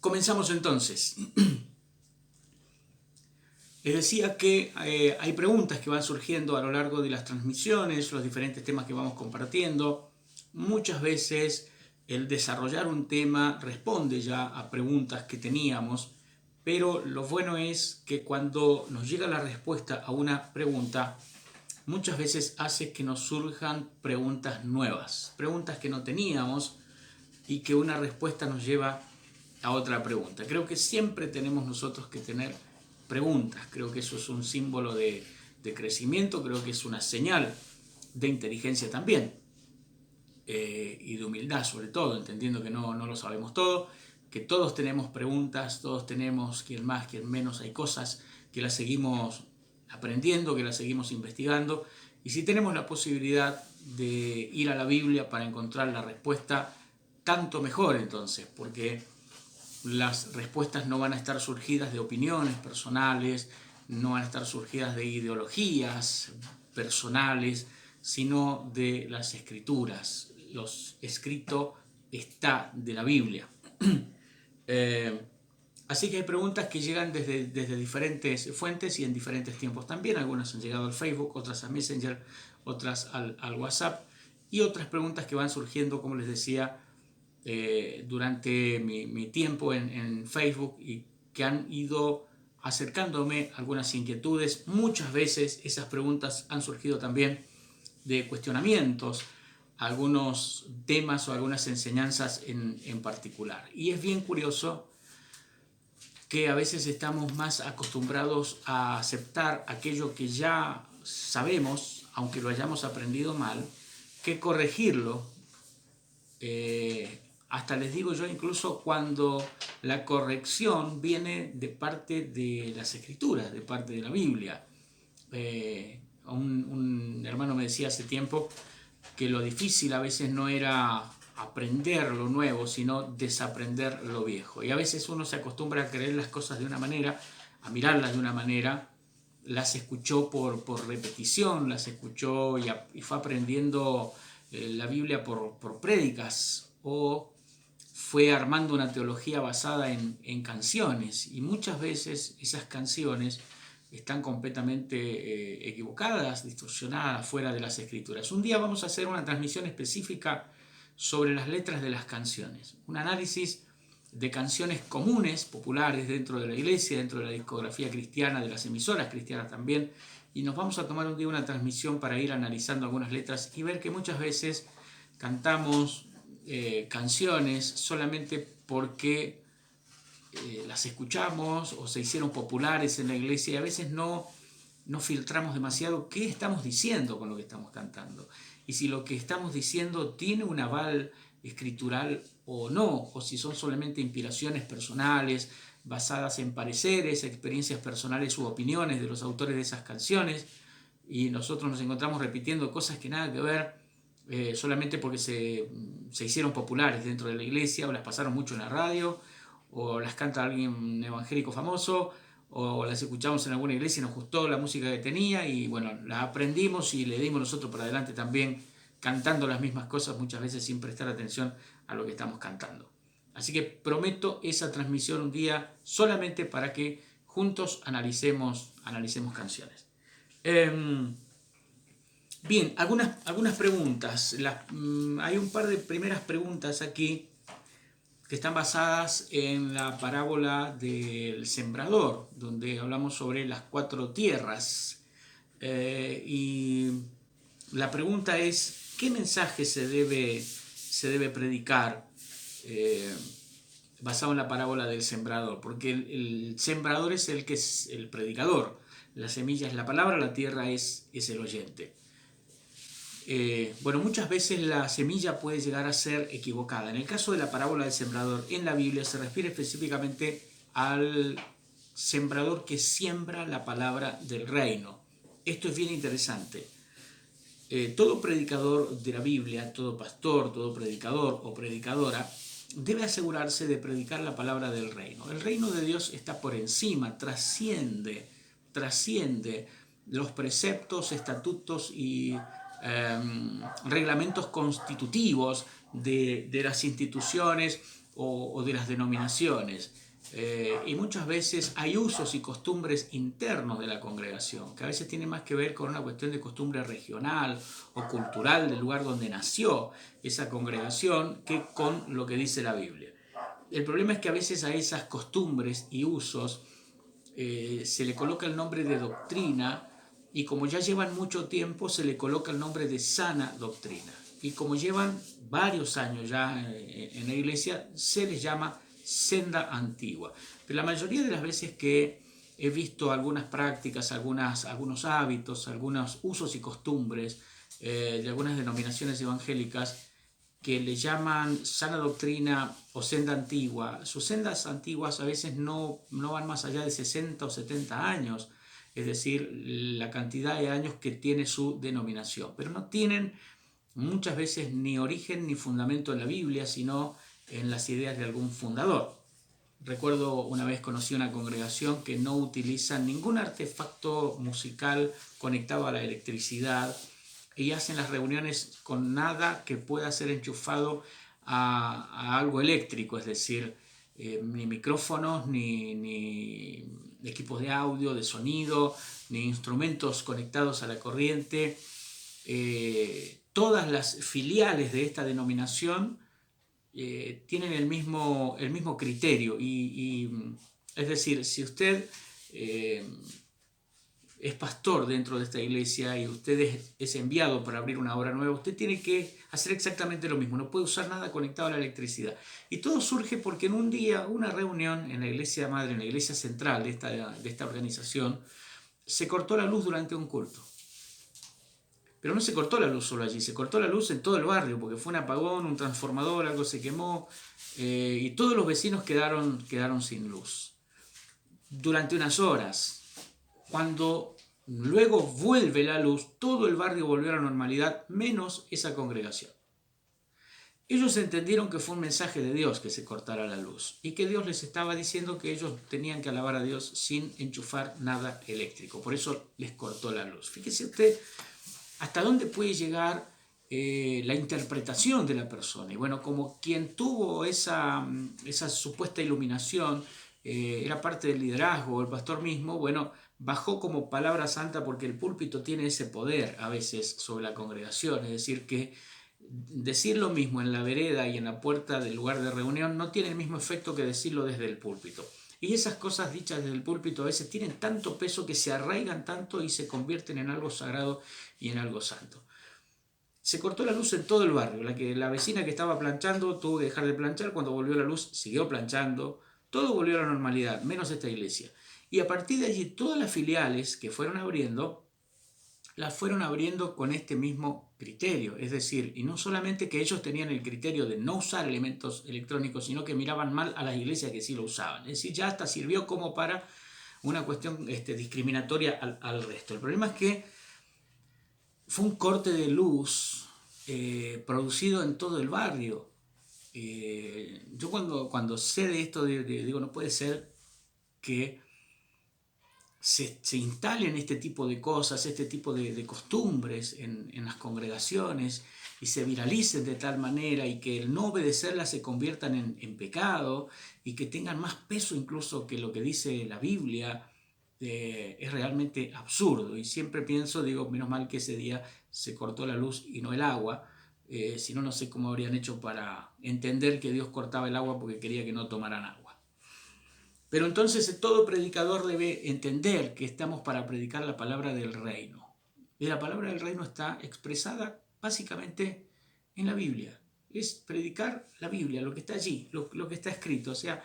Comenzamos entonces. Les decía que hay preguntas que van surgiendo a lo largo de las transmisiones, los diferentes temas que vamos compartiendo. Muchas veces el desarrollar un tema responde ya a preguntas que teníamos, pero lo bueno es que cuando nos llega la respuesta a una pregunta, muchas veces hace que nos surjan preguntas nuevas, preguntas que no teníamos y que una respuesta nos lleva a otra pregunta. Creo que siempre tenemos nosotros que tener preguntas. Creo que eso es un símbolo de crecimiento, creo que es una señal de inteligencia también, y de humildad sobre todo, entendiendo que no lo sabemos todo, que todos tenemos preguntas, todos tenemos, quien más, quien menos, hay cosas que las seguimos aprendiendo, que las seguimos investigando, y si tenemos la posibilidad de ir a la Biblia para encontrar la respuesta, tanto mejor entonces, porque las respuestas no van a estar surgidas de opiniones personales, no van a estar surgidas de ideologías personales, sino de las escrituras. Lo escrito está de la Biblia. Así que hay preguntas que llegan desde diferentes fuentes y en diferentes tiempos también. Algunas han llegado al Facebook, otras a Messenger, otras al WhatsApp, y otras preguntas que van surgiendo, como les decía, durante mi tiempo en Facebook, y que han ido acercándome algunas inquietudes. Muchas veces esas preguntas han surgido también de cuestionamientos, algunos temas o algunas enseñanzas en particular. Y es bien curioso que a veces estamos más acostumbrados a aceptar aquello que ya sabemos, aunque lo hayamos aprendido mal, que corregirlo. Hasta les digo yo, incluso cuando la corrección viene de parte de las escrituras, de parte de la Biblia. Un hermano me decía hace tiempo que lo difícil a veces no era aprender lo nuevo, sino desaprender lo viejo. Y a veces uno se acostumbra a creer las cosas de una manera, a mirarlas de una manera, las escuchó por repetición, las escuchó y fue aprendiendo la Biblia por prédicas, o fue armando una teología basada en canciones, y muchas veces esas canciones están completamente equivocadas, distorsionadas, fuera de las escrituras. Un día vamos a hacer una transmisión específica sobre las letras de las canciones, un análisis de canciones comunes, populares dentro de la iglesia, dentro de la discografía cristiana, de las emisoras cristianas también, y nos vamos a tomar un día una transmisión para ir analizando algunas letras y ver que muchas veces cantamos canciones solamente porque las escuchamos o se hicieron populares en la iglesia, y a veces no filtramos demasiado qué estamos diciendo con lo que estamos cantando, y si lo que estamos diciendo tiene un aval escritural o no, o si son solamente inspiraciones personales basadas en pareceres, experiencias personales u opiniones de los autores de esas canciones, y nosotros nos encontramos repitiendo cosas que nada que ver, solamente porque se hicieron populares dentro de la iglesia, o las pasaron mucho en la radio, o las canta alguien evangélico famoso, o las escuchamos en alguna iglesia y nos gustó la música que tenía, y bueno, la aprendimos y le dimos nosotros por adelante también, cantando las mismas cosas muchas veces sin prestar atención a lo que estamos cantando. Así que prometo esa transmisión un día solamente para que juntos analicemos canciones. Bien, algunas preguntas. Hay un par de primeras preguntas aquí que están basadas en la parábola del sembrador, donde hablamos sobre las 4 tierras. Y la pregunta es, ¿qué mensaje se debe predicar basado en la parábola del sembrador? Porque el sembrador es el que es el predicador, la semilla es la palabra, la tierra es el oyente. Bueno, muchas veces la semilla puede llegar a ser equivocada. En el caso de la parábola del sembrador, en la Biblia se refiere específicamente al sembrador que siembra la palabra del reino. Esto es bien interesante. Todo predicador de la Biblia, todo pastor, todo predicador o predicadora, debe asegurarse de predicar la palabra del reino. El reino de Dios está por encima, trasciende los preceptos, estatutos y reglamentos constitutivos de las instituciones o de las denominaciones. Y muchas veces hay usos y costumbres internos de la congregación, que a veces tienen más que ver con una cuestión de costumbre regional o cultural del lugar donde nació esa congregación, que con lo que dice la Biblia. El problema es que a veces a esas costumbres y usos se le coloca el nombre de doctrina, y como ya llevan mucho tiempo se le coloca el nombre de sana doctrina. Y como llevan varios años ya en la iglesia, se les llama senda antigua. Pero la mayoría de las veces que he visto algunas prácticas, algunos hábitos, algunos usos y costumbres de algunas denominaciones evangélicas que le llaman sana doctrina o senda antigua, sus sendas antiguas a veces no van más allá de 60 o 70 años, es decir, la cantidad de años que tiene su denominación, pero no tienen muchas veces ni origen ni fundamento en la Biblia, sino en las ideas de algún fundador. Recuerdo una vez conocí una congregación que no utiliza ningún artefacto musical conectado a la electricidad, y hacen las reuniones con nada que pueda ser enchufado a algo eléctrico, es decir, ni micrófonos, ni equipos de audio, de sonido, ni instrumentos conectados a la corriente. Todas las filiales de esta denominación tienen el mismo criterio, es decir, si usted es pastor dentro de esta iglesia y usted es enviado para abrir una obra nueva, usted tiene que hacer exactamente lo mismo, no puede usar nada conectado a la electricidad. Y todo surge porque en un día, una reunión en la iglesia madre, en la iglesia central de esta organización, se cortó la luz durante un culto. Pero no se cortó la luz solo allí, se cortó la luz en todo el barrio, porque fue un apagón, un transformador, algo se quemó, y todos los vecinos quedaron sin luz durante unas horas. Cuando luego vuelve la luz, todo el barrio volvió a la normalidad, menos esa congregación. Ellos entendieron que fue un mensaje de Dios que se cortara la luz, y que Dios les estaba diciendo que ellos tenían que alabar a Dios sin enchufar nada eléctrico. Por eso les cortó la luz. Fíjese usted hasta dónde puede llegar la interpretación de la persona. Y bueno, como quien tuvo esa supuesta iluminación era parte del liderazgo, el pastor mismo, bueno, bajó como palabra santa, porque el púlpito tiene ese poder a veces sobre la congregación. Es decir, que decir lo mismo en la vereda y en la puerta del lugar de reunión no tiene el mismo efecto que decirlo desde el púlpito. Y esas cosas dichas desde el púlpito a veces tienen tanto peso que se arraigan tanto y se convierten en algo sagrado y en algo santo. Se cortó la luz en todo el barrio. La vecina que estaba planchando tuvo que dejar de planchar. Cuando volvió la luz siguió planchando. Todo volvió a la normalidad, menos esta iglesia. Y a partir de allí todas las filiales que fueron abriendo, las fueron abriendo con este mismo criterio. Es decir, y no solamente que ellos tenían el criterio de no usar elementos electrónicos, sino que miraban mal a las iglesias que sí lo usaban. Es decir, ya hasta sirvió como para una cuestión discriminatoria al resto. El problema es que fue un corte de luz producido en todo el barrio. Yo cuando sé de esto digo, no puede ser que se instalen este tipo de cosas, este tipo de costumbres en las congregaciones, y se viralicen de tal manera, y que el no obedecerlas se conviertan en pecado, y que tengan más peso incluso que lo que dice la Biblia. Es realmente absurdo. Y siempre pienso, digo, menos mal que ese día se cortó la luz y no el agua, si no, no sé cómo habrían hecho para entender que Dios cortaba el agua porque quería que no tomaran agua. Pero entonces todo predicador debe entender que estamos para predicar la palabra del reino. Y la palabra del reino está expresada básicamente en la Biblia. Es predicar la Biblia, lo que está allí, lo que está escrito. O sea,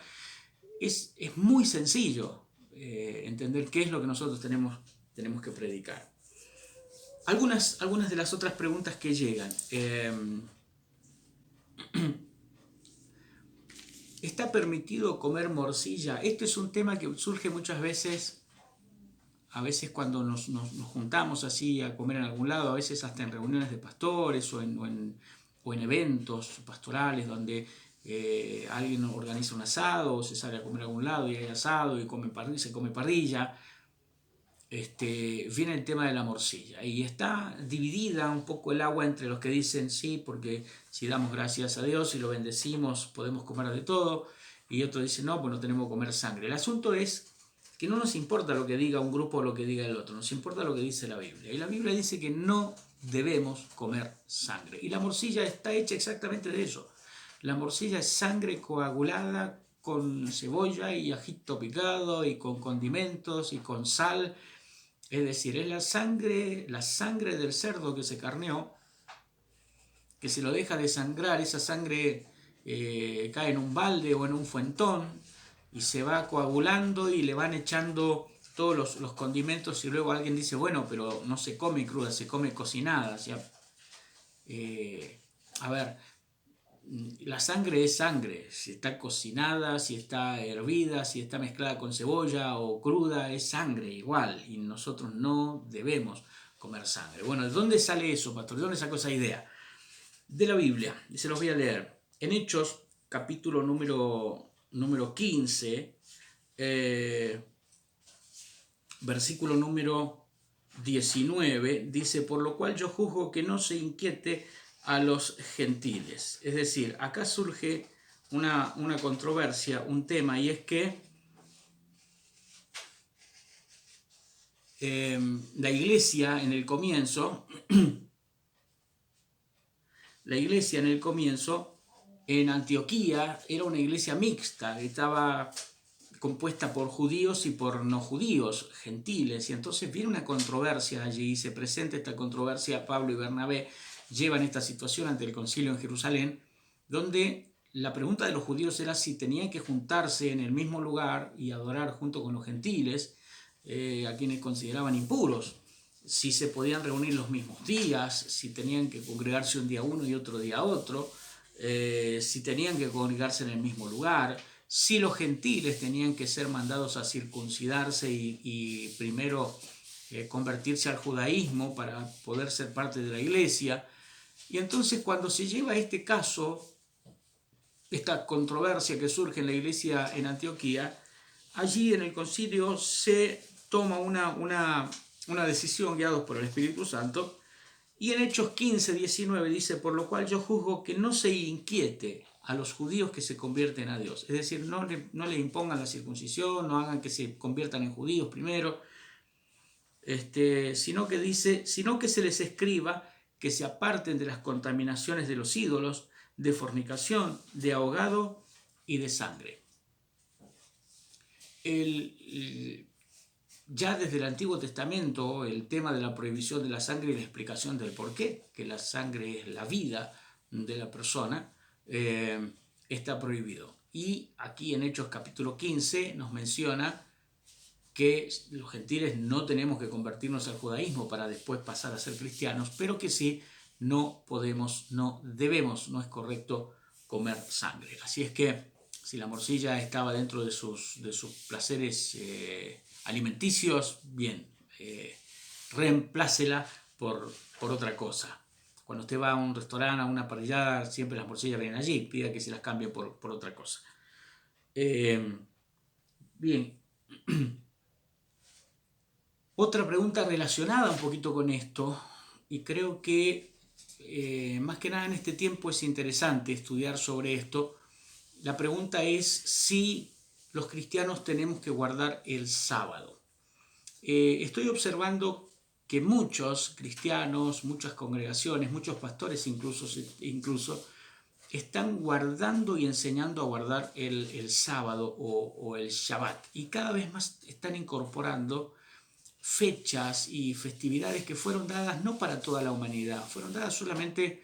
es muy sencillo entender qué es lo que nosotros tenemos que predicar. Algunas de las otras preguntas que llegan. ¿Está permitido comer morcilla? Este es un tema que surge muchas veces, a veces cuando nos juntamos así a comer en algún lado, a veces hasta en reuniones de pastores o en eventos pastorales donde alguien organiza un asado o se sale a comer a algún lado y hay asado y se come parrilla. viene el tema de la morcilla. Y está dividida un poco el agua entre los que dicen sí, porque si damos gracias a Dios y lo bendecimos, podemos comer de todo. Y otros dicen no, pues no tenemos que comer sangre. El asunto es que no nos importa lo que diga un grupo o lo que diga el otro, nos importa lo que dice la Biblia. Y la Biblia dice que no debemos comer sangre. Y la morcilla está hecha exactamente de eso. La morcilla es sangre coagulada con cebolla y ajito picado y con condimentos y con sal. Es decir, es la sangre del cerdo que se carneó, que se lo deja desangrar, esa sangre cae en un balde o en un fuentón y se va coagulando y le van echando todos los condimentos y luego alguien dice, bueno, pero no se come cruda, se come cocinada. O sea, a ver, la sangre es sangre, si está cocinada, si está hervida, si está mezclada con cebolla o cruda, es sangre igual, y nosotros no debemos comer sangre. Bueno, ¿de dónde sale eso, pastor? ¿De dónde sacó esa idea? De la Biblia, y se los voy a leer. En Hechos, capítulo número 15, versículo número 19, dice, por lo cual yo juzgo que no se inquiete a los gentiles. Es decir, acá surge una controversia, un tema, y es que la iglesia en el comienzo, en Antioquía era una iglesia mixta, estaba compuesta por judíos y por no judíos, gentiles, y entonces viene una controversia allí, y se presenta esta controversia. Pablo y Bernabé llevan esta situación ante el concilio en Jerusalén, donde la pregunta de los judíos era si tenían que juntarse en el mismo lugar y adorar junto con los gentiles, a quienes consideraban impuros, si se podían reunir los mismos días, si tenían que congregarse un día uno y otro día otro, si tenían que congregarse en el mismo lugar, si los gentiles tenían que ser mandados a circuncidarse y primero convertirse al judaísmo para poder ser parte de la iglesia. Y entonces cuando se lleva este caso, esta controversia que surge en la iglesia en Antioquía, allí en el concilio se toma una decisión guiados por el Espíritu Santo. Y en Hechos 15, 19 dice, por lo cual yo juzgo que no se inquiete a los judíos que se convierten a Dios. Es decir, no le impongan la circuncisión, no hagan que se conviertan en judíos primero, sino que se les escriba que se aparten de las contaminaciones de los ídolos, de fornicación, de ahogado y de sangre. Ya desde el Antiguo Testamento, el tema de la prohibición de la sangre y la explicación del por qué, que la sangre es la vida de la persona, está prohibido. Y aquí en Hechos capítulo 15 nos menciona que los gentiles no tenemos que convertirnos al judaísmo para después pasar a ser cristianos, pero que sí no podemos, no debemos, no es correcto comer sangre. Así es que si la morcilla estaba dentro de sus placeres alimenticios, bien, reemplácela por otra cosa. Cuando usted va a un restaurante, a una parrillada, siempre las morcillas vienen allí, pida que se las cambie por otra cosa. Bien. Otra pregunta relacionada un poquito con esto, y creo que más que nada en este tiempo es interesante estudiar sobre esto. La pregunta es si los cristianos tenemos que guardar el sábado. Estoy observando que muchos cristianos, muchas congregaciones, muchos pastores incluso están guardando y enseñando a guardar el sábado o el Shabbat. Y cada vez más están incorporando fechas y festividades que fueron dadas no para toda la humanidad, fueron dadas solamente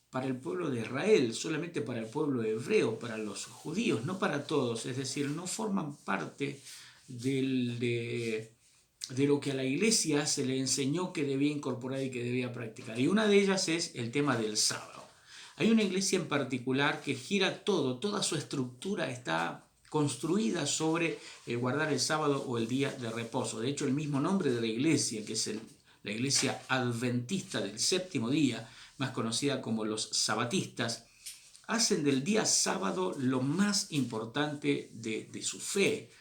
para el pueblo de Israel, solamente para el pueblo hebreo, para los judíos, no para todos. Es decir, no forman parte de lo que a la iglesia se le enseñó que debía incorporar y que debía practicar. Y una de ellas es el tema del sábado. Hay una iglesia en particular que gira toda su estructura está construida sobre guardar el sábado o el día de reposo. De hecho, el mismo nombre de la iglesia, que es la iglesia adventista del séptimo día, más conocida como los sabatistas, hacen del día sábado lo más importante de su fe.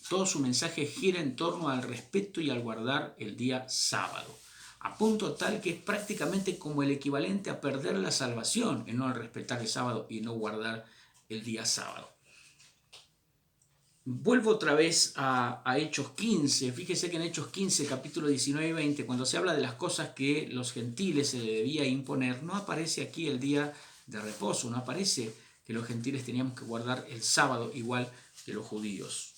Todo su mensaje gira en torno al respeto y al guardar el día sábado, a punto tal que es prácticamente como el equivalente a perder la salvación en no respetar el sábado y no guardar el día sábado. Vuelvo otra vez a Hechos 15. Fíjese que en Hechos 15, capítulo 19 y 20, cuando se habla de las cosas que los gentiles se le debía imponer, no aparece aquí el día de reposo, no aparece que los gentiles teníamos que guardar el sábado igual que los judíos.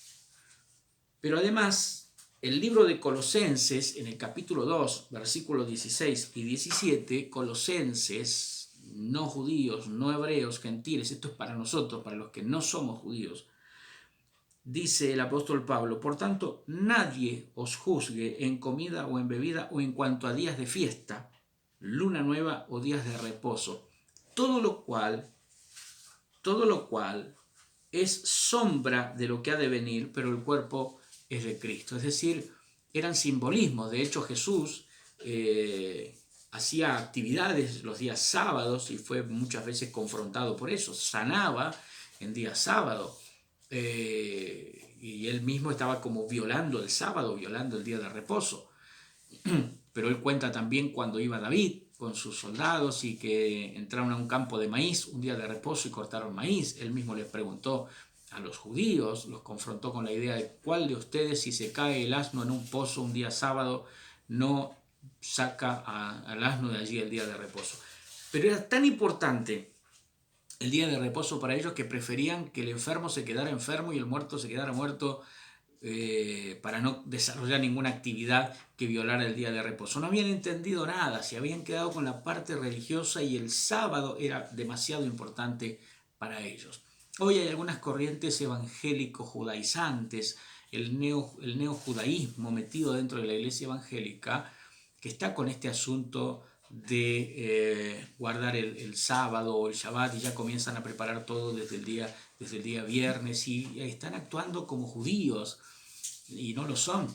Pero además, el libro de Colosenses, en el capítulo 2, versículos 16 y 17, Colosenses, no judíos, no hebreos, gentiles, esto es para nosotros, para los que no somos judíos, dice el apóstol Pablo: por tanto, nadie os juzgue en comida o en bebida o en cuanto a días de fiesta, luna nueva o días de reposo, todo lo cual es sombra de lo que ha de venir, pero el cuerpo es de Cristo. Es decir, eran simbolismos. De hecho, Jesús hacía actividades los días sábados y fue muchas veces confrontado por eso. Sanaba en día sábado. Y él mismo estaba como violando el sábado, violando el día de reposo. Pero él cuenta también cuando iba David con sus soldados y que entraron a un campo de maíz un día de reposo y cortaron maíz. Él mismo les preguntó a los judíos, los confrontó con la idea de cuál de ustedes, si se cae el asno en un pozo un día sábado, no saca al asno de allí el día de reposo. Pero era tan importante el día de reposo para ellos que preferían que el enfermo se quedara enfermo y el muerto se quedara muerto, para no desarrollar ninguna actividad que violara el día de reposo. No habían entendido nada, se habían quedado con la parte religiosa y el sábado era demasiado importante para ellos. Hoy hay algunas corrientes evangélico-judaizantes, el neojudaísmo metido dentro de la iglesia evangélica, que está con este asunto de guardar el sábado o el Shabbat, y ya comienzan a preparar todo desde el día viernes, y están actuando como judíos y no lo son.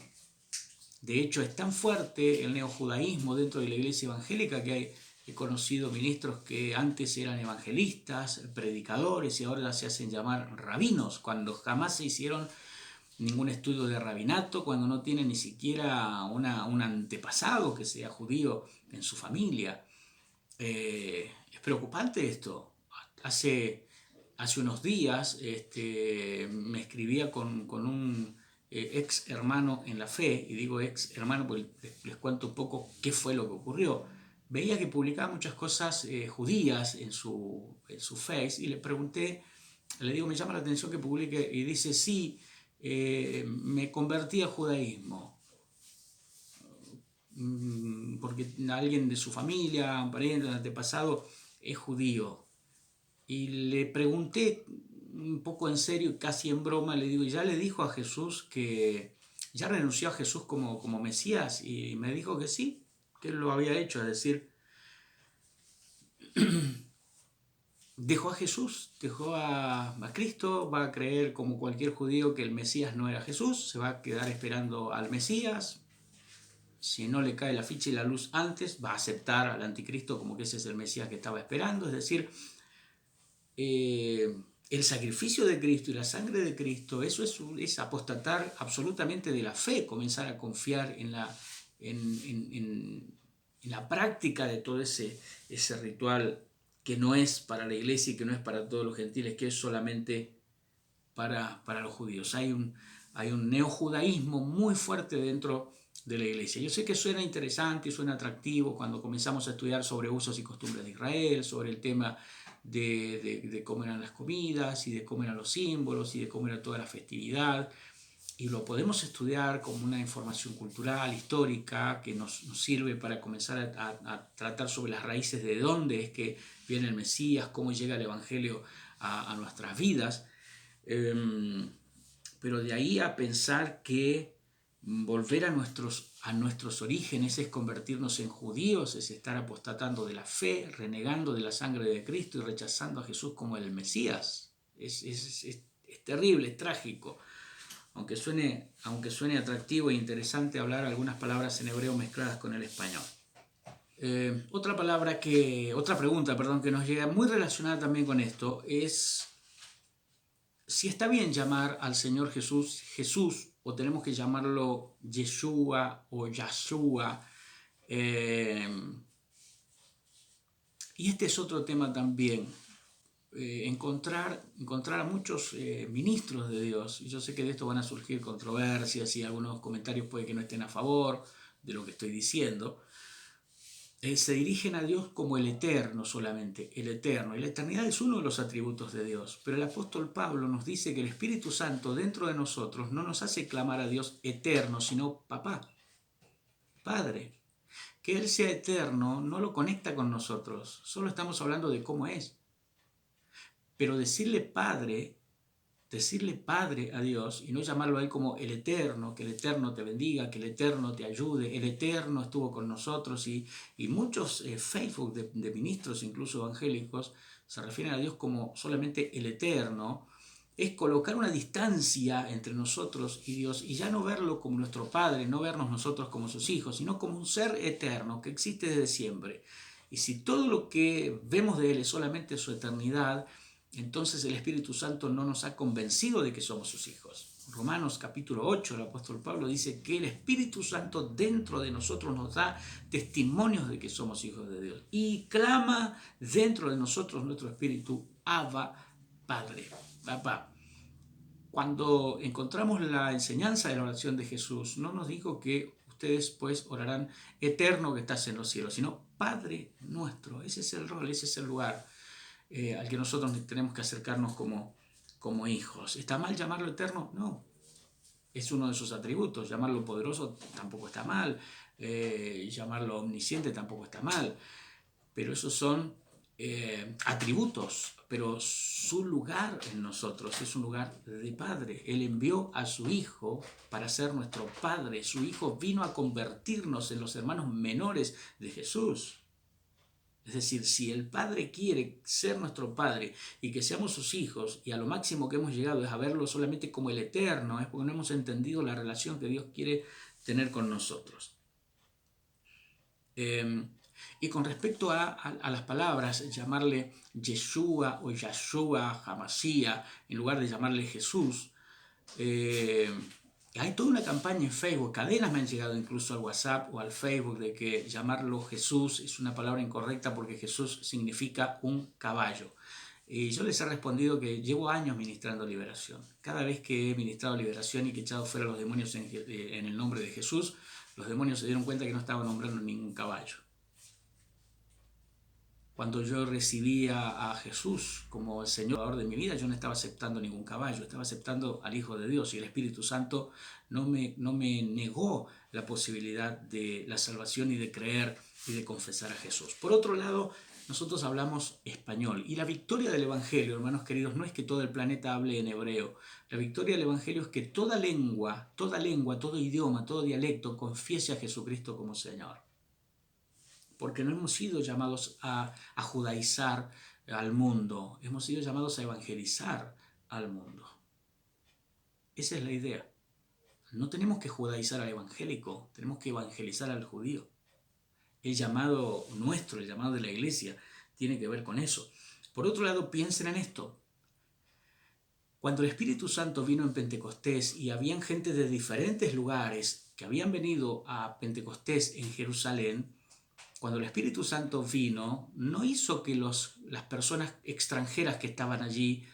De hecho, es tan fuerte el neojudaísmo dentro de la iglesia evangélica que he conocido ministros que antes eran evangelistas, predicadores, y ahora se hacen llamar rabinos, cuando jamás se hicieron ningún estudio de rabinato, cuando no tienen ni siquiera un antepasado que sea judío en su familia. Es preocupante esto. Hace unos días me escribía con un ex hermano en la fe, y digo ex hermano porque les cuento un poco qué fue lo que ocurrió. Veía que publicaba muchas cosas judías en su face, y le pregunté, le digo, me llama la atención que publique, y dice, sí, me convertí al judaísmo porque alguien de su familia, un pariente, un antepasado, es judío. Y le pregunté un poco en serio, casi en broma, le digo, ¿ya le dijo a Jesús que ya renunció a Jesús como Mesías? Y me dijo que sí, que él lo había hecho, es decir, dejó a Jesús, dejó a Cristo, va a creer como cualquier judío que el Mesías no era Jesús, se va a quedar esperando al Mesías. Si no le cae la ficha y la luz antes, va a aceptar al anticristo como que ese es el Mesías que estaba esperando. Es decir, el sacrificio de Cristo y la sangre de Cristo, eso es apostatar absolutamente de la fe, comenzar a confiar en la práctica de todo ese ritual que no es para la iglesia y que no es para todos los gentiles, que es solamente para los judíos. Hay un neojudaísmo muy fuerte dentro de la iglesia. Yo sé que suena interesante y suena atractivo cuando comenzamos a estudiar sobre usos y costumbres de Israel, sobre el tema de cómo eran las comidas y de cómo eran los símbolos y de cómo era toda la festividad, y lo podemos estudiar como una información cultural, histórica, que nos sirve para comenzar a tratar sobre las raíces de dónde es que viene el Mesías, cómo llega el Evangelio a nuestras vidas. Pero de ahí a pensar que volver a nuestros orígenes es convertirnos en judíos, es estar apostatando de la fe, renegando de la sangre de Cristo y rechazando a Jesús como el Mesías. Es terrible, es trágico. Aunque suene atractivo e interesante hablar algunas palabras en hebreo mezcladas con el español. Otra pregunta que nos llega muy relacionada también con esto es: si está bien llamar al Señor Jesús Jesús, o tenemos que llamarlo Yeshua o Yahshua. Y este es otro tema también. Encontrar a muchos ministros de Dios, y yo sé que de esto van a surgir controversias y algunos comentarios puede que no estén a favor de lo que estoy diciendo, se dirigen a Dios como el eterno solamente, el eterno, y la eternidad es uno de los atributos de Dios, pero el apóstol Pablo nos dice que el Espíritu Santo dentro de nosotros no nos hace clamar a Dios eterno, sino papá, padre. Que Él sea eterno no lo conecta con nosotros, solo estamos hablando de cómo es. Pero decirle padre a Dios y no llamarlo a Él como el eterno, que el eterno te bendiga, que el eterno te ayude, el eterno estuvo con nosotros, y muchos Facebook de ministros, incluso evangélicos, se refieren a Dios como solamente el eterno, es colocar una distancia entre nosotros y Dios y ya no verlo como nuestro Padre, no vernos nosotros como sus hijos, sino como un ser eterno que existe desde siempre. Y si todo lo que vemos de Él es solamente su eternidad, entonces el Espíritu Santo no nos ha convencido de que somos sus hijos. Romanos capítulo 8, el apóstol Pablo dice que el Espíritu Santo dentro de nosotros nos da testimonios de que somos hijos de Dios. Y clama dentro de nosotros nuestro espíritu, Abba, Padre, papá. Cuando encontramos la enseñanza de la oración de Jesús, no nos dijo que ustedes pues orarán eterno que estás en los cielos, sino Padre nuestro. Ese es el rol, ese es el lugar al que nosotros tenemos que acercarnos como hijos. ¿Está mal llamarlo eterno? No. Es uno de sus atributos. Llamarlo poderoso tampoco está mal. Llamarlo omnisciente tampoco está mal. Pero esos son atributos. Pero su lugar en nosotros es un lugar de Padre. Él envió a su Hijo para ser nuestro Padre. Su Hijo vino a convertirnos en los hermanos menores de Jesús. Es decir, si el Padre quiere ser nuestro Padre y que seamos sus hijos, y a lo máximo que hemos llegado es a verlo solamente como el eterno, es porque no hemos entendido la relación que Dios quiere tener con nosotros. Y con respecto a las palabras, llamarle Yeshua o Yahshua, Hamasía, en lugar de llamarle Jesús, hay toda una campaña en Facebook, cadenas me han llegado incluso al WhatsApp o al Facebook de que llamarlo Jesús es una palabra incorrecta porque Jesús significa un caballo. Y yo les he respondido que llevo años ministrando liberación. Cada vez que he ministrado liberación y que he echado fuera a los demonios en el nombre de Jesús, los demonios se dieron cuenta que no estaba nombrando ningún caballo. Cuando yo recibía a Jesús como el Señor de mi vida, yo no estaba aceptando ningún caballo, estaba aceptando al Hijo de Dios, y el Espíritu Santo no me negó la posibilidad de la salvación y de creer y de confesar a Jesús. Por otro lado, nosotros hablamos español, y la victoria del Evangelio, hermanos queridos, no es que todo el planeta hable en hebreo. La victoria del Evangelio es que toda lengua, todo idioma, todo dialecto confiese a Jesucristo como Señor. Porque no hemos sido llamados a judaizar al mundo, hemos sido llamados a evangelizar al mundo. Esa es la idea. No tenemos que judaizar al evangélico, tenemos que evangelizar al judío. El llamado nuestro, el llamado de la iglesia, tiene que ver con eso. Por otro lado, piensen en esto. Cuando el Espíritu Santo vino en Pentecostés y habían gente de diferentes lugares que habían venido a Pentecostés en Jerusalén, cuando el Espíritu Santo vino, no hizo que las personas extranjeras que estaban allí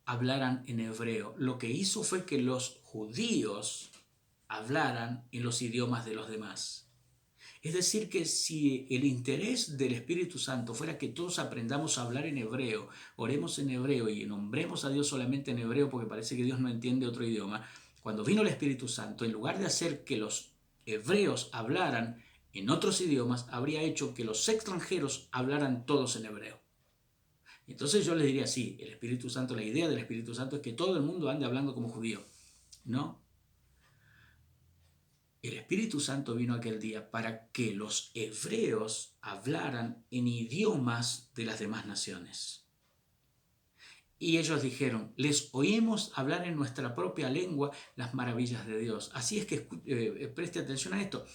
hablaran en hebreo. Lo que hizo fue que los judíos hablaran en los idiomas de los demás. Es decir, que si el interés del Espíritu Santo fuera que todos aprendamos a hablar en hebreo, oremos en hebreo y nombremos a Dios solamente en hebreo porque parece que Dios no entiende otro idioma, cuando vino el Espíritu Santo, en lugar de hacer que los hebreos hablaran en otros idiomas, habría hecho que los extranjeros hablaran todos en hebreo. Entonces yo les diría, sí, el Espíritu Santo, la idea del Espíritu Santo es que todo el mundo ande hablando como judío. No. El Espíritu Santo vino aquel día para que los hebreos hablaran en idiomas de las demás naciones. Y ellos dijeron, les oímos hablar en nuestra propia lengua las maravillas de Dios. Así es que preste atención a esto.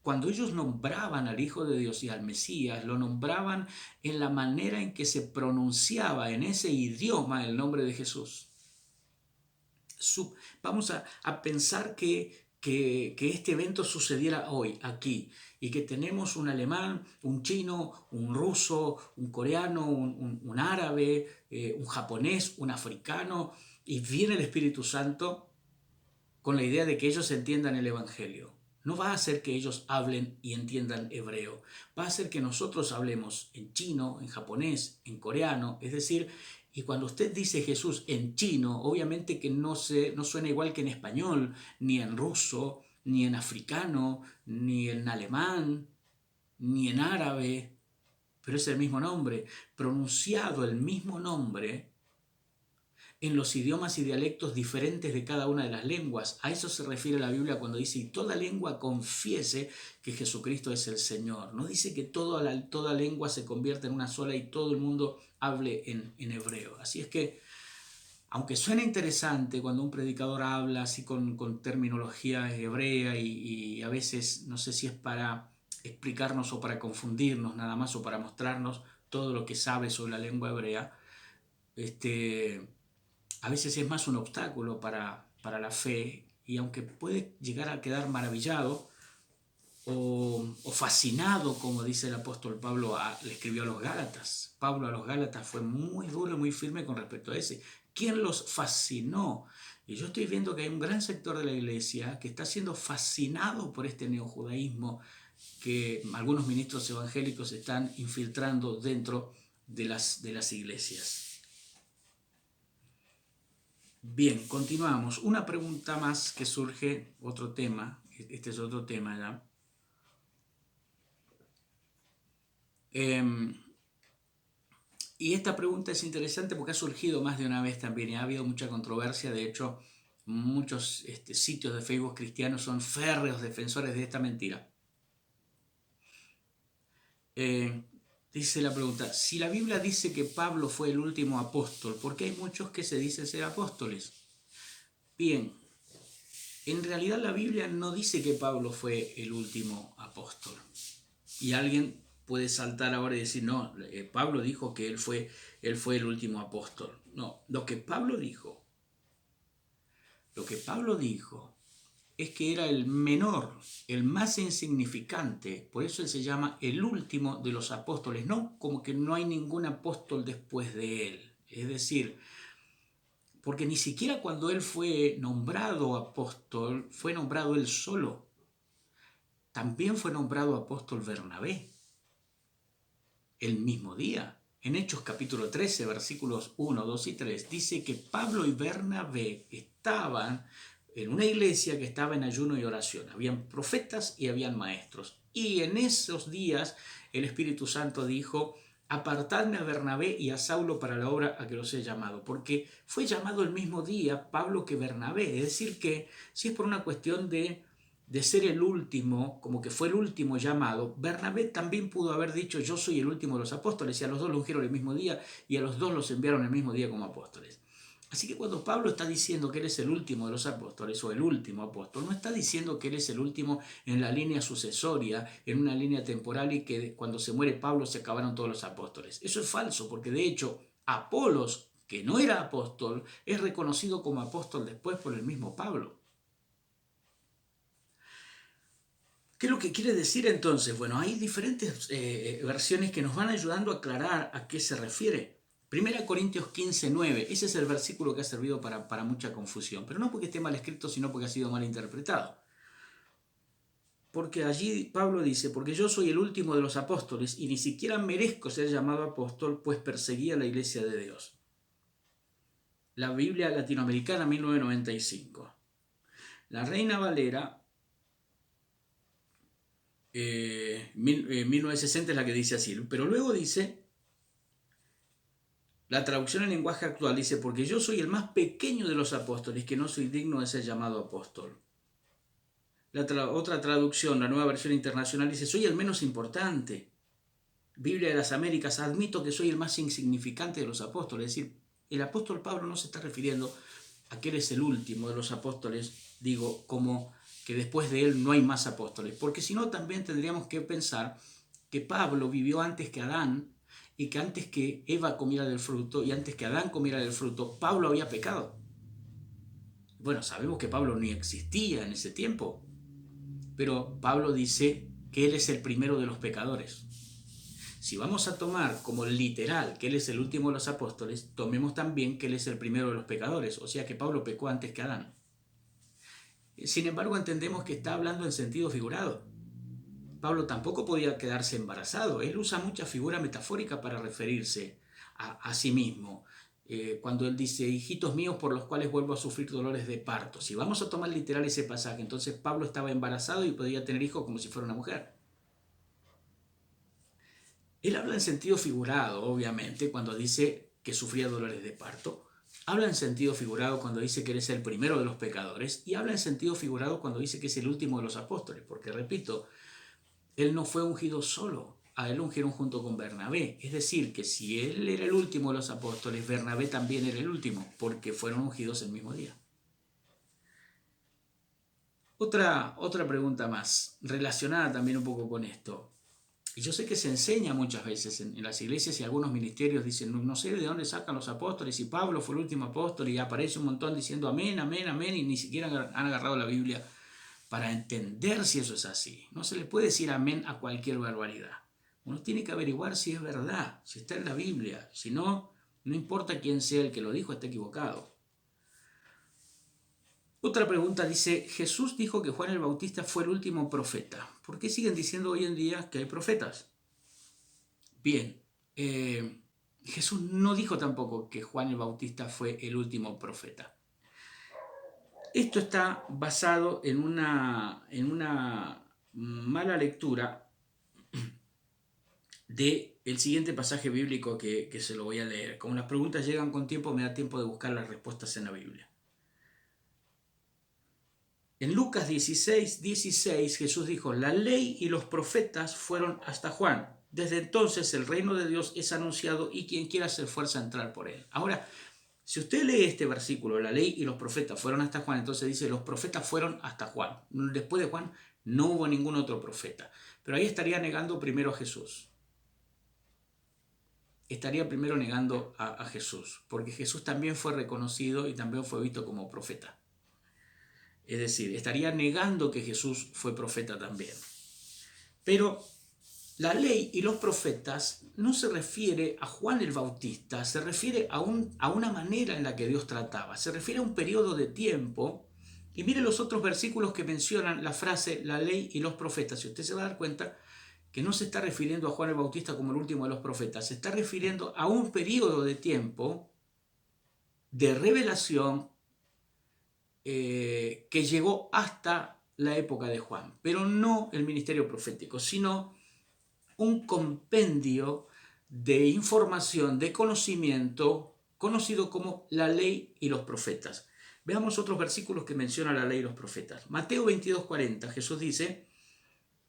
Cuando ellos nombraban al Hijo de Dios y al Mesías, lo nombraban en la manera en que se pronunciaba en ese idioma el nombre de Jesús. Vamos a pensar que este evento sucediera hoy, aquí, y que tenemos un alemán, un chino, un ruso, un coreano, un árabe, un japonés, un africano, y viene el Espíritu Santo con la idea de que ellos entiendan el Evangelio. No va a hacer que ellos hablen y entiendan hebreo, va a hacer que nosotros hablemos en chino, en japonés, en coreano, es decir, y cuando usted dice Jesús en chino, obviamente que no suena igual que en español, ni en ruso, ni en africano, ni en alemán, ni en árabe, pero es el mismo nombre, pronunciado el mismo nombre en los idiomas y dialectos diferentes de cada una de las lenguas. A eso se refiere la Biblia cuando dice, y toda lengua confiese que Jesucristo es el Señor. No dice que toda lengua se convierta en una sola y todo el mundo hable en hebreo. Así es que, aunque suena interesante cuando un predicador habla así con terminología hebrea y a veces no sé si es para explicarnos o para confundirnos nada más o para mostrarnos todo lo que sabe sobre la lengua hebrea, a veces es más un obstáculo para la fe, y aunque puede llegar a quedar maravillado o fascinado, como dice el apóstol Pablo, le escribió a los Gálatas. Pablo a los Gálatas fue muy duro y muy firme con respecto a ese. ¿Quién los fascinó? Y yo estoy viendo que hay un gran sector de la iglesia que está siendo fascinado por este neojudaísmo que algunos ministros evangélicos están infiltrando dentro de las iglesias. Bien, continuamos. Una pregunta más que surge, otro tema, este es otro tema ya. Y esta pregunta es interesante porque ha surgido más de una vez también y ha habido mucha controversia. De hecho, muchos sitios de Facebook cristianos son férreos defensores de esta mentira. Dice la pregunta, si la Biblia dice que Pablo fue el último apóstol, ¿por qué hay muchos que se dicen ser apóstoles? Bien, en realidad la Biblia no dice que Pablo fue el último apóstol. Y alguien puede saltar ahora y decir, no, Pablo dijo que él fue el último apóstol. No, lo que Pablo dijo es que era el menor, el más insignificante, por eso él se llama el último de los apóstoles, no como que no hay ningún apóstol después de él. Es decir, porque ni siquiera cuando él fue nombrado apóstol, fue nombrado él solo. También fue nombrado apóstol Bernabé el mismo día. En Hechos capítulo 13, versículos 1, 2 y 3, dice que Pablo y Bernabé estaban en una iglesia que estaba en ayuno y oración. Habían profetas y habían maestros. Y en esos días el Espíritu Santo dijo, apartadme a Bernabé y a Saulo para la obra a que los he llamado. Porque fue llamado el mismo día Pablo que Bernabé. Es decir que si es por una cuestión de ser el último, como que fue el último llamado, Bernabé también pudo haber dicho yo soy el último de los apóstoles, y a los dos lo ungieron el mismo día y a los dos los enviaron el mismo día como apóstoles. Así que cuando Pablo está diciendo que él es el último de los apóstoles o el último apóstol, no está diciendo que él es el último en la línea sucesoria, en una línea temporal, y que cuando se muere Pablo se acabaron todos los apóstoles. Eso es falso, porque de hecho Apolos, que no era apóstol, es reconocido como apóstol después por el mismo Pablo. ¿Qué es lo que quiere decir entonces? Bueno, hay diferentes versiones que nos van ayudando a aclarar a qué se refiere. 1 Corintios 15, 9, ese es el versículo que ha servido para mucha confusión, pero no porque esté mal escrito, sino porque ha sido mal interpretado. Porque allí Pablo dice, porque yo soy el último de los apóstoles y ni siquiera merezco ser llamado apóstol, pues perseguía la iglesia de Dios. La Biblia Latinoamericana 1995. La Reina Valera 1960 es la que dice así, pero luego dice, la traducción en lenguaje actual dice, porque yo soy el más pequeño de los apóstoles, que no soy digno de ser llamado apóstol. Otra traducción, la Nueva Versión Internacional, dice, soy el menos importante. Biblia de las Américas, admito que soy el más insignificante de los apóstoles. Es decir, el apóstol Pablo no se está refiriendo a que él es el último de los apóstoles, digo, como que después de él no hay más apóstoles, porque si no también tendríamos que pensar que Pablo vivió antes que Adán, y que antes que Eva comiera del fruto y antes que Adán comiera del fruto, Pablo había pecado. Bueno, sabemos que Pablo ni existía en ese tiempo, pero Pablo dice que él es el primero de los pecadores. Si vamos a tomar como literal que él es el último de los apóstoles, tomemos también que él es el primero de los pecadores, o sea que Pablo pecó antes que Adán. Sin embargo, entendemos que está hablando en sentido figurado. Pablo tampoco podía quedarse embarazado. Él usa mucha figura metafórica para referirse a sí mismo. Cuando él dice, hijitos míos por los cuales vuelvo a sufrir dolores de parto. Si vamos a tomar literal ese pasaje, entonces Pablo estaba embarazado y podía tener hijos como si fuera una mujer. Él habla en sentido figurado, obviamente, cuando dice que sufría dolores de parto. Habla en sentido figurado cuando dice que él es el primero de los pecadores. Y habla en sentido figurado cuando dice que es el último de los apóstoles. Porque, repito, él no fue ungido solo. A él ungieron junto con Bernabé. Es decir, que si él era el último de los apóstoles, Bernabé también era el último, porque fueron ungidos el mismo día. Otra pregunta más, relacionada también un poco con esto. Y yo sé que se enseña muchas veces en las iglesias y algunos ministerios dicen, no sé de dónde sacan los apóstoles, y Pablo fue el último apóstol, y aparece un montón diciendo amén, amén, amén, y ni siquiera han agarrado la Biblia para entender si eso es así. No se le puede decir amén a cualquier barbaridad. Uno tiene que averiguar si es verdad, si está en la Biblia. Si no, no importa quién sea el que lo dijo, está equivocado. Otra pregunta dice, Jesús dijo que Juan el Bautista fue el último profeta. ¿Por qué siguen diciendo hoy en día que hay profetas? Bien, Jesús no dijo tampoco que Juan el Bautista fue el último profeta. Esto está basado en una mala lectura del siguiente pasaje bíblico que se lo voy a leer. Como las preguntas llegan con tiempo, me da tiempo de buscar las respuestas en la Biblia. En Lucas 16:16 Jesús dijo, la ley y los profetas fueron hasta Juan. Desde entonces el reino de Dios es anunciado y quien quiera hacer fuerza a entrar por él. Ahora, si usted lee este versículo, la ley y los profetas fueron hasta Juan, entonces dice, los profetas fueron hasta Juan. Después de Juan no hubo ningún otro profeta. Pero ahí estaría negando primero a Jesús. Estaría primero negando a Jesús, porque Jesús también fue reconocido y también fue visto como profeta. Es decir, estaría negando que Jesús fue profeta también. Pero la ley y los profetas no se refiere a Juan el Bautista, se refiere a una manera en la que Dios trataba, se refiere a un periodo de tiempo. Y mire los otros versículos que mencionan la frase la ley y los profetas. Y usted se va a dar cuenta que no se está refiriendo a Juan el Bautista como el último de los profetas, se está refiriendo a un periodo de tiempo de revelación que llegó hasta la época de Juan, pero no el ministerio profético, sino un compendio de información, de conocimiento, conocido como la ley y los profetas. Veamos otros versículos que menciona la ley y los profetas. Mateo 22:40, Jesús dice,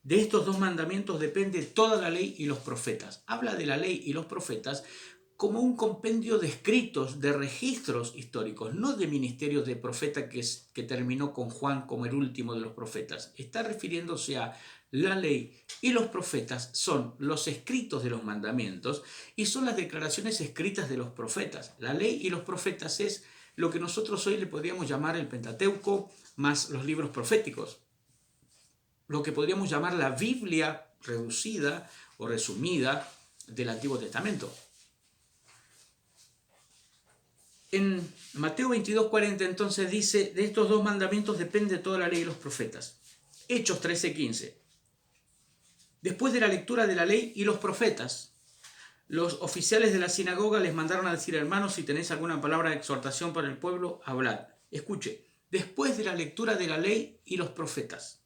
de estos dos mandamientos depende toda la ley y los profetas. Habla de la ley y los profetas como un compendio de escritos, de registros históricos, no de ministerios de profeta que terminó con Juan como el último de los profetas. Está refiriéndose a la ley y los profetas son los escritos de los mandamientos y son las declaraciones escritas de los profetas. La ley y los profetas es lo que nosotros hoy le podríamos llamar el Pentateuco más los libros proféticos. Lo que podríamos llamar la Biblia reducida o resumida del Antiguo Testamento. En Mateo 22:40 entonces dice, de estos dos mandamientos depende toda la ley y los profetas. Hechos 13:15. Después de la lectura de la ley y los profetas, los oficiales de la sinagoga les mandaron a decir, hermanos, si tenéis alguna palabra de exhortación para el pueblo, hablad. Escuche, después de la lectura de la ley y los profetas.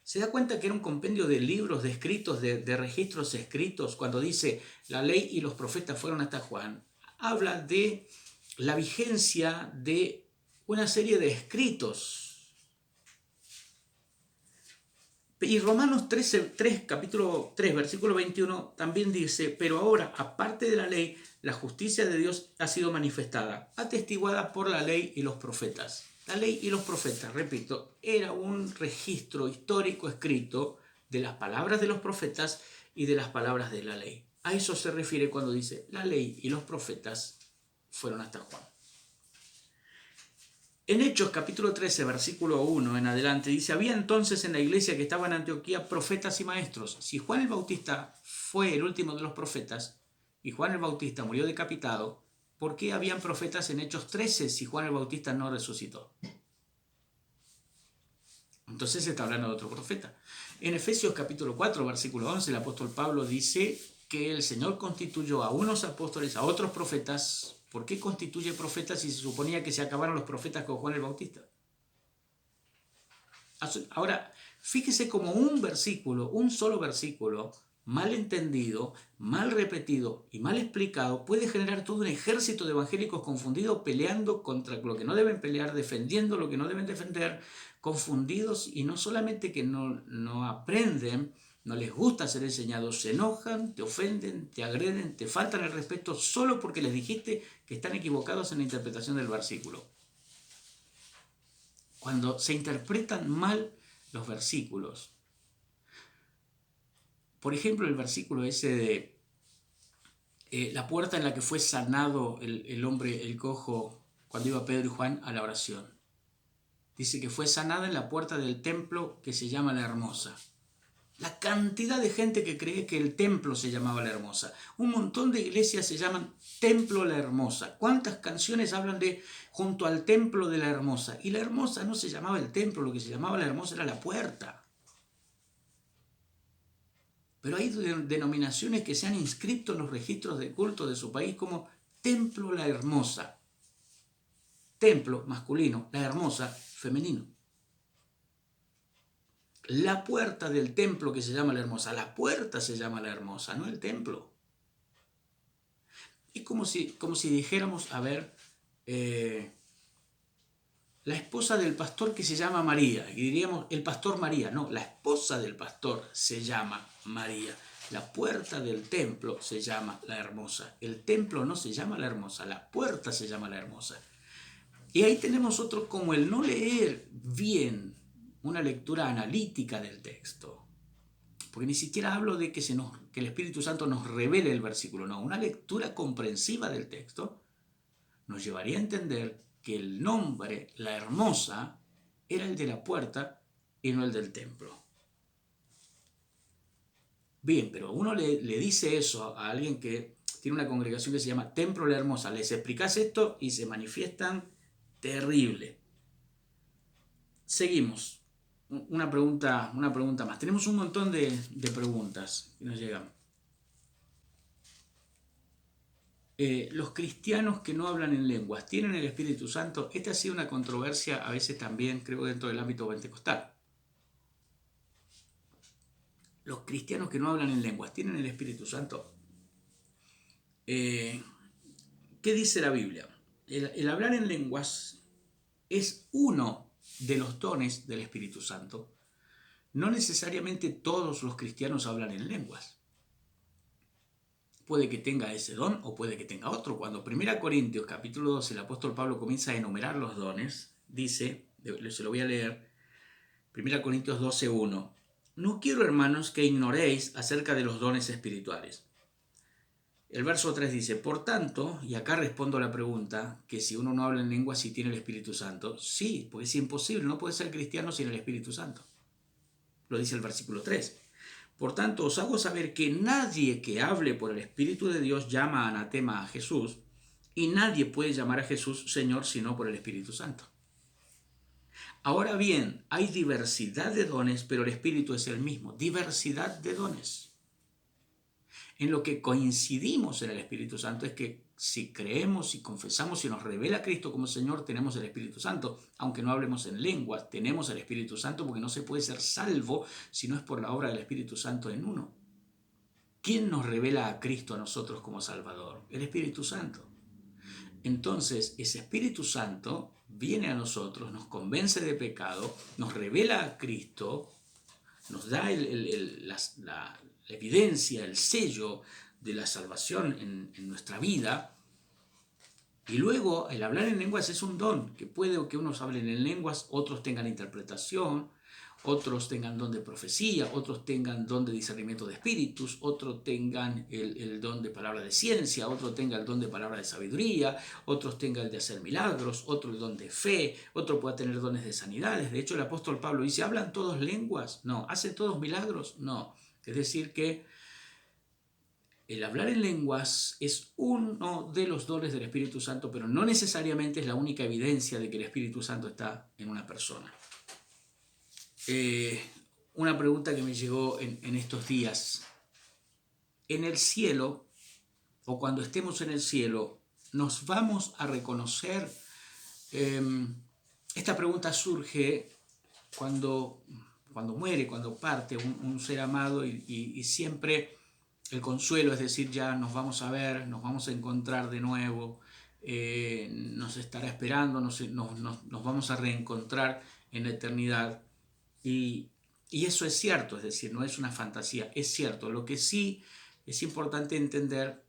¿Se da cuenta que era un compendio de libros, de escritos, de registros escritos? Cuando dice la ley y los profetas fueron hasta Juan, habla de la vigencia de una serie de escritos. Y Romanos 3, capítulo 3, versículo 21 también dice, pero ahora, aparte de la ley, la justicia de Dios ha sido manifestada, atestiguada por la ley y los profetas. La ley y los profetas, repito, era un registro histórico escrito de las palabras de los profetas y de las palabras de la ley. A eso se refiere cuando dice, la ley y los profetas fueron hasta Juan. En Hechos capítulo 13, versículo 1 en adelante, dice, había entonces en la iglesia que estaba en Antioquía profetas y maestros. Si Juan el Bautista fue el último de los profetas y Juan el Bautista murió decapitado, ¿por qué habían profetas en Hechos 13 si Juan el Bautista no resucitó? Entonces se está hablando de otro profeta. En Efesios capítulo 4, versículo 11, el apóstol Pablo dice que el Señor constituyó a unos apóstoles, a otros profetas. ¿Por qué constituye profetas si se suponía que se acabaron los profetas con Juan el Bautista? Ahora, fíjese como un versículo, un solo versículo, mal entendido, mal repetido y mal explicado, puede generar todo un ejército de evangélicos confundidos peleando contra lo que no deben pelear, defendiendo lo que no deben defender, confundidos, y no solamente que no aprenden, no les gusta ser enseñados, se enojan, te ofenden, te agreden, te faltan el respeto solo porque les dijiste que están equivocados en la interpretación del versículo. Cuando se interpretan mal los versículos, por ejemplo, el versículo ese de la puerta en la que fue sanado el hombre, el cojo, cuando iba Pedro y Juan a la oración. Dice que fue sanada en la puerta del templo que se llama La Hermosa. La cantidad de gente que cree que el templo se llamaba La Hermosa. Un montón de iglesias se llaman Templo La Hermosa. ¿Cuántas canciones hablan de junto al templo de La Hermosa? Y La Hermosa no se llamaba el templo, lo que se llamaba La Hermosa era la puerta. Pero hay denominaciones que se han inscrito en los registros de culto de su país como Templo La Hermosa. Templo masculino, La Hermosa femenino. La puerta del templo que se llama La Hermosa. La puerta se llama La Hermosa, no el templo. Es como si dijéramos, a ver, la esposa del pastor que se llama María. Y diríamos, el pastor María. No, la esposa del pastor se llama María. La puerta del templo se llama La Hermosa. El templo no se llama La Hermosa, la puerta se llama La Hermosa. Y ahí tenemos otro como el no leer bien una lectura analítica del texto. Porque ni siquiera hablo de que el Espíritu Santo nos revele el versículo, no. Una lectura comprensiva del texto nos llevaría a entender que el nombre, La Hermosa, era el de la puerta y no el del templo. Bien, pero uno le dice eso a alguien que tiene una congregación que se llama Templo La Hermosa. Les explicás esto y se manifiestan terrible. Seguimos. Una pregunta más. Tenemos un montón de preguntas que nos llegan. Los cristianos que no hablan en lenguas, ¿tienen el Espíritu Santo? Esta ha sido una controversia a veces también, creo, dentro del ámbito pentecostal. Los cristianos que no hablan en lenguas, ¿tienen el Espíritu Santo? ¿Qué dice la Biblia? El hablar en lenguas es uno de los dones del Espíritu Santo. No necesariamente todos los cristianos hablan en lenguas. Puede que tenga ese don o puede que tenga otro. Cuando 1 Corintios capítulo 12 el apóstol Pablo comienza a enumerar los dones, dice, se lo voy a leer, 1 Corintios 12:1, no quiero, hermanos, que ignoréis acerca de los dones espirituales. El verso 3 dice, por tanto, y acá respondo a la pregunta, que si uno no habla en lengua, si tiene el Espíritu Santo. Sí, porque es imposible, no puede ser cristiano sin el Espíritu Santo. Lo dice el versículo 3. Por tanto, os hago saber que nadie que hable por el Espíritu de Dios llama anatema a Jesús, y nadie puede llamar a Jesús Señor sino por el Espíritu Santo. Ahora bien, hay diversidad de dones, pero el Espíritu es el mismo. Diversidad de dones. En lo que coincidimos en el Espíritu Santo es que si creemos y confesamos y nos revela a Cristo como Señor, tenemos el Espíritu Santo. Aunque no hablemos en lenguas, tenemos el Espíritu Santo, porque no se puede ser salvo si no es por la obra del Espíritu Santo en uno. ¿Quién nos revela a Cristo a nosotros como Salvador? El Espíritu Santo. Entonces, ese Espíritu Santo viene a nosotros, nos convence de pecado, nos revela a Cristo, nos da la evidencia, el sello de la salvación en nuestra vida. Y luego el hablar en lenguas es un don, que puede que unos hablen en lenguas, otros tengan interpretación, otros tengan don de profecía, otros tengan don de discernimiento de espíritus, otros tengan el don de palabra de ciencia, otro tenga el don de palabra de sabiduría, otros tengan el de hacer milagros, otro el don de fe, otro pueda tener dones de sanidades. De hecho, el apóstol Pablo dice, ¿hablan todos lenguas? No. ¿Hacen todos milagros? No. Es decir que el hablar en lenguas es uno de los dones del Espíritu Santo, pero no necesariamente es la única evidencia de que el Espíritu Santo está en una persona. Una pregunta que me llegó en estos días. En el cielo, o cuando estemos en el cielo, ¿nos vamos a reconocer? Esta pregunta surge cuando muere, cuando parte un ser amado y siempre el consuelo es decir, ya nos vamos a ver, nos vamos a encontrar de nuevo, nos estará esperando, nos vamos a reencontrar en la eternidad. Y eso es cierto, es decir, no es una fantasía, es cierto. Lo que sí es importante entender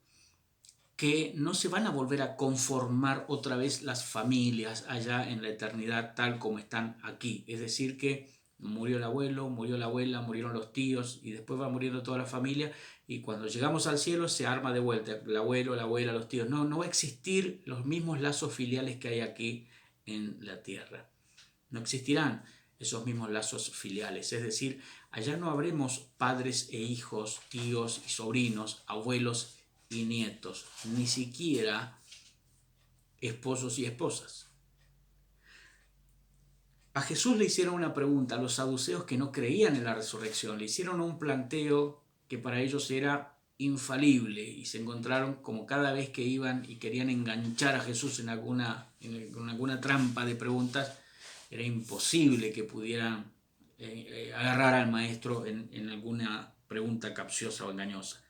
que no se van a volver a conformar otra vez las familias allá en la eternidad tal como están aquí. Es decir, que murió el abuelo, murió la abuela, murieron los tíos y después va muriendo toda la familia y cuando llegamos al cielo se arma de vuelta el abuelo, la abuela, los tíos. No va a existir los mismos lazos filiales que hay aquí en la tierra. No existirán esos mismos lazos filiales. Es decir, allá no habremos padres e hijos, tíos y sobrinos, abuelos y nietos, ni siquiera esposos y esposas. A Jesús le hicieron una pregunta a los saduceos que no creían en la resurrección. Le hicieron un planteo que para ellos era infalible y se encontraron como cada vez que iban y querían enganchar a Jesús en alguna trampa de preguntas, era imposible que pudieran agarrar al maestro en alguna pregunta capciosa o engañosa.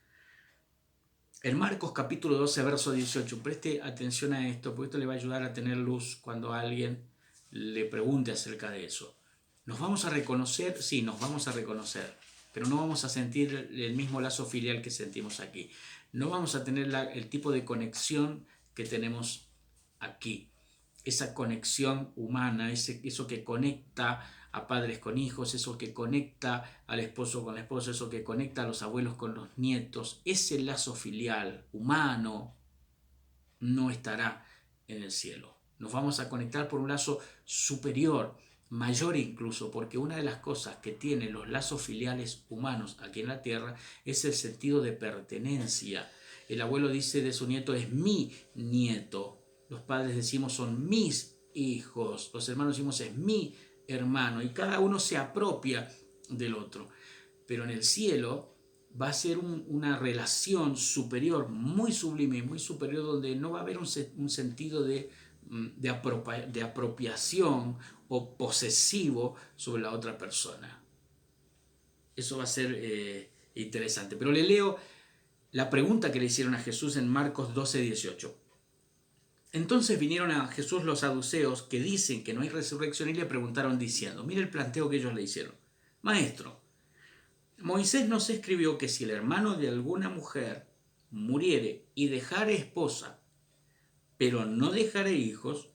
En Marcos capítulo 12, verso 18, preste atención a esto, porque esto le va a ayudar a tener luz cuando alguien le pregunte acerca de eso. ¿Nos vamos a reconocer? Sí, nos vamos a reconocer, pero no vamos a sentir el mismo lazo filial que sentimos aquí. No vamos a tener el tipo de conexión que tenemos aquí. Esa conexión humana, eso que conecta a padres con hijos, eso que conecta al esposo con la esposa, eso que conecta a los abuelos con los nietos, ese lazo filial humano no estará en el cielo. Nos vamos a conectar por un lazo superior, mayor incluso, porque una de las cosas que tienen los lazos filiales humanos aquí en la tierra es el sentido de pertenencia. El abuelo dice de su nieto, es mi nieto. Los padres decimos, son mis hijos. Los hermanos decimos, es mi hermano. Y cada uno se apropia del otro. Pero en el cielo va a ser una relación superior, muy sublime, muy superior, donde no va a haber un sentido de apropiación o posesivo sobre la otra persona. Eso va a ser interesante. Pero le leo la pregunta que le hicieron a Jesús en Marcos 12, 18. Entonces vinieron a Jesús los saduceos que dicen que no hay resurrección y le preguntaron diciendo, mire el planteo que ellos le hicieron. Maestro, Moisés nos escribió que si el hermano de alguna mujer muriere y dejare esposa, pero no dejare hijos,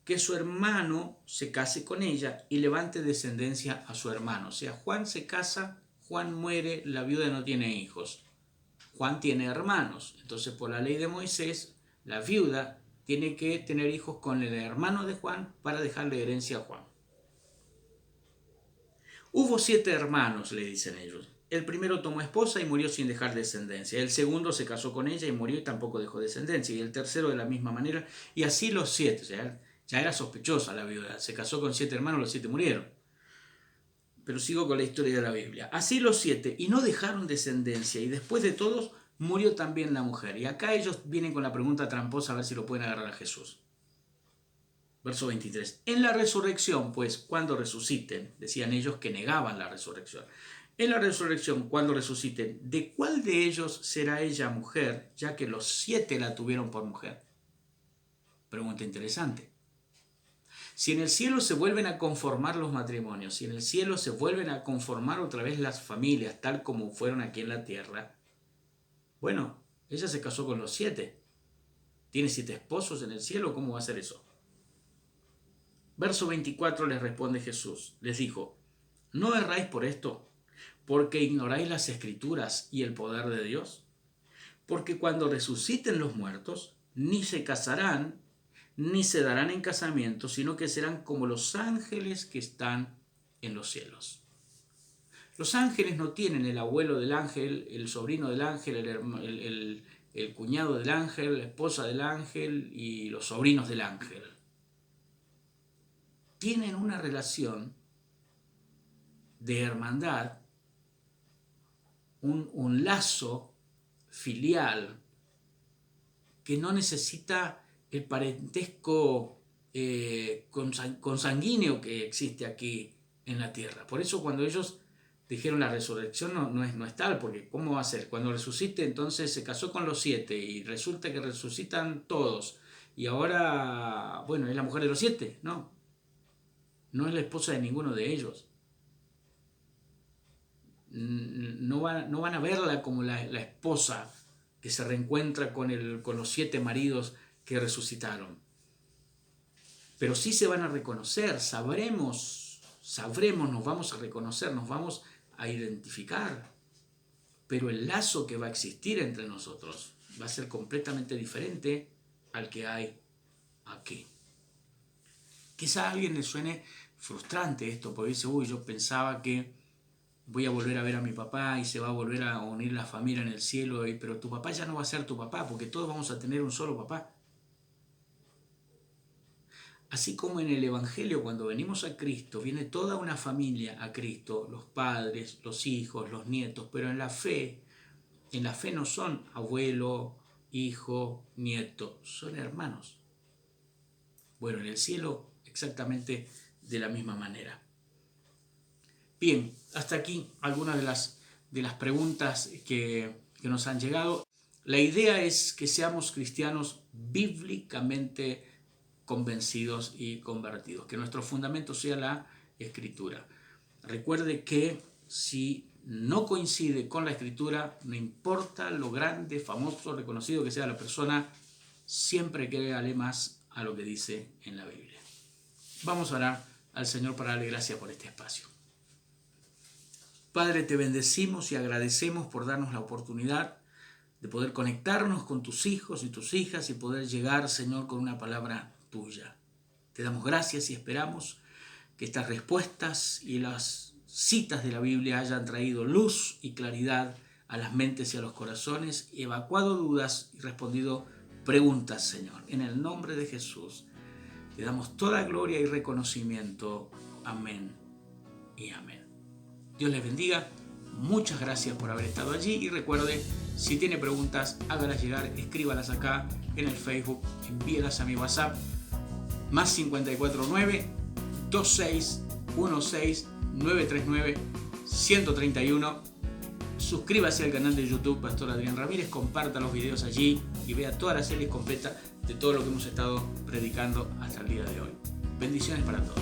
que su hermano se case con ella y levante descendencia a su hermano. O sea, Juan se casa, Juan muere, la viuda no tiene hijos. Juan tiene hermanos. Entonces, por la ley de Moisés, la viuda tiene que tener hijos con el hermano de Juan para dejarle herencia a Juan. Hubo 7 hermanos, le dicen ellos. El primero tomó esposa y murió sin dejar descendencia. El segundo se casó con ella y murió y tampoco dejó descendencia. Y el tercero de la misma manera. Y así los 7. O sea, ya era sospechosa la viuda. Se casó con 7 hermanos, los 7 murieron. Pero sigo con la historia de la Biblia. Así los 7 y no dejaron descendencia. Y después de todos murió también la mujer. Y acá ellos vienen con la pregunta tramposa a ver si lo pueden agarrar a Jesús. Verso 23. En la resurrección, pues, cuando resuciten, decían ellos que negaban la resurrección. En la resurrección, cuando resuciten, ¿de cuál de ellos será ella mujer, ya que los 7 la tuvieron por mujer? Pregunta interesante. Si en el cielo se vuelven a conformar los matrimonios, si en el cielo se vuelven a conformar otra vez las familias, tal como fueron aquí en la tierra, bueno, ella se casó con los 7. ¿Tiene 7 esposos en el cielo? ¿Cómo va a ser eso? Verso 24 les responde Jesús. Les dijo, ¿No erráis por esto? Porque ignoráis las Escrituras y el poder de Dios. Porque cuando resuciten los muertos, ni se casarán, ni se darán en casamiento, sino que serán como los ángeles que están en los cielos. Los ángeles no tienen el abuelo del ángel, el sobrino del ángel, el cuñado del ángel, la esposa del ángel y los sobrinos del ángel. Tienen una relación de hermandad, un lazo filial que no necesita el parentesco consanguíneo que existe aquí en la tierra. Por eso cuando ellos dijeron la resurrección no es tal, porque ¿cómo va a ser? Cuando resucite, entonces se casó con los 7 y resulta que resucitan todos. Y ahora, bueno, es la mujer de los 7. No es la esposa de ninguno de ellos. No van a verla como la esposa que se reencuentra con los 7 maridos que resucitaron. Pero sí se van a reconocer, sabremos, nos vamos a reconocer, nos vamos a identificar. Pero el lazo que va a existir entre nosotros va a ser completamente diferente al que hay aquí. Quizá a alguien le suene frustrante esto, porque dice, yo pensaba que voy a volver a ver a mi papá y se va a volver a unir la familia en el cielo, pero tu papá ya no va a ser tu papá, porque todos vamos a tener un solo papá. Así como en el Evangelio, cuando venimos a Cristo, viene toda una familia a Cristo, los padres, los hijos, los nietos, pero en la fe no son abuelo, hijo, nieto, son hermanos. Bueno, en el cielo exactamente de la misma manera. Bien, hasta aquí algunas de las preguntas que nos han llegado. La idea es que seamos cristianos bíblicamente convencidos y convertidos, que nuestro fundamento sea la Escritura. Recuerde que si no coincide con la Escritura, no importa lo grande, famoso, reconocido que sea la persona, siempre créale más a lo que dice en la Biblia. Vamos a orar al Señor para darle gracias por este espacio. Padre, te bendecimos y agradecemos por darnos la oportunidad de poder conectarnos con tus hijos y tus hijas y poder llegar, Señor, con una palabra tuya. Te damos gracias y esperamos que estas respuestas y las citas de la Biblia hayan traído luz y claridad a las mentes y a los corazones, y evacuado dudas y respondido preguntas, Señor. En el nombre de Jesús, te damos toda gloria y reconocimiento. Amén y amén. Dios les bendiga. Muchas gracias por haber estado allí y recuerde, si tiene preguntas, hágalas llegar, escríbalas acá en el Facebook, envíelas a mi WhatsApp, más 549-2616-939-131. Suscríbase al canal de YouTube Pastor Adrián Ramírez, comparta los videos allí y vea toda la serie completa de todo lo que hemos estado predicando hasta el día de hoy. Bendiciones para todos.